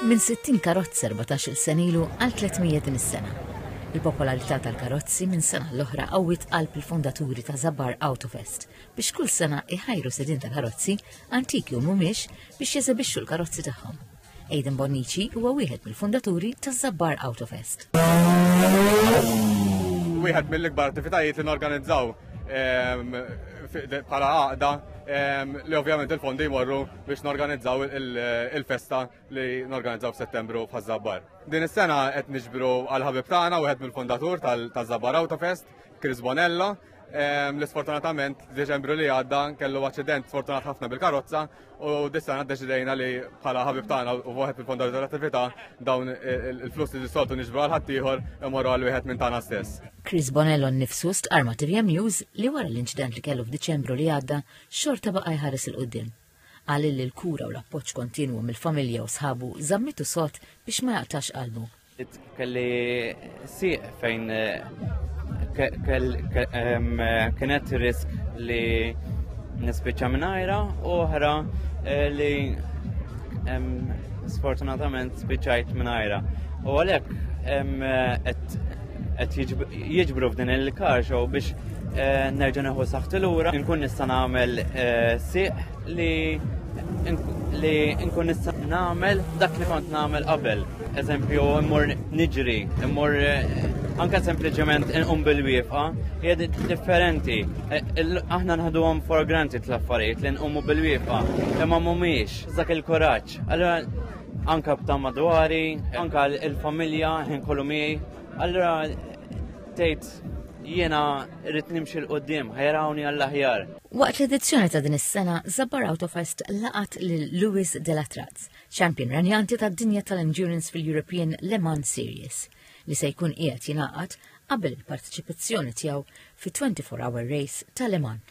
Min 60 karozza 14 senilu għal 300 din is-sena. Il-popolarità tal-karozzi minn sena l-oħra qawwit qalb il-fondaturi ta' Zabbar Autofest biex kull sena iħajru sedin ta' karozzi antiki u mhumiex biex jeżebixxu l-karozzi tagħhom. Aidan Bonnici huwa wieħed mill-fondaturi ta' Zabbar Autofest. Wieħed mill-ikbar attivitajiet li norganizzaw bħala għaqda li ovvjament il-fondi jmorru biex norganizzaw il-festa li norganizzaw f'Settembru f'Żabbar. Din is-sena qed niġbru għal ħabib tagħna wieħed mill-fondatur tal-Zabbar Autofest, Chris Bonello, li sfortunatament Deċembru li għadda kellu aċċident sfortunat ħafna bil-karozza u dis-sena ddeċidejna li bħala ħabib tagħna u wieħed mill-fondatur tal-attività dawn il-flus li soltu niġbru għal ħaddieħor imorru għal wieħed minn tagħna stess. Chris Bonello nnifsu stqarma Tirja News li wara l-inċident li kellu f'Diċembru li għadda xorta baqa' jħares il-qudiem. Qal li l-kura u l-appoġġ kontinwu mill-familja u sħabu żammitu sod biex ma jaqtax qalbu. Kelli sieq fejn kienet risk li nispiċċa mingħajra u oħra li sfortunatament spiċċajt mingħajra. U għalhekk qed jiġbru f'din il-car show biex nerġa' neħu saħħti lura, nkun nista' nagħmel sieq li nkun nista' nagħmel dak li kont nagħmel qabel. Eżempju, immur niġri, immur anke sempliċement inqum bil-wieqfa, hija differenti. Aħna nħaduhom for granted l-affarijiet li nqumu bil-wieqfa, imma mhumiex dak il-kuraġġ. Allura anke b'ta' madwari, anke il-familja ħinkollu miegħi, allura tgħid jiena rrid nimxi l-qudiem, ħajrawni għall-aħjar. Waqt l-edizzjoni ta' din is-sena, Zabbar Autofest laqat lil Lewis Delatraz, champion ranjanti tad-dinja tal-endurance fil-European Le Mans Series, li se jkun qiegħed jingħaqad qabel il-partiċipazzjoni tiegħu fi 24-hour race ta' Le Mans.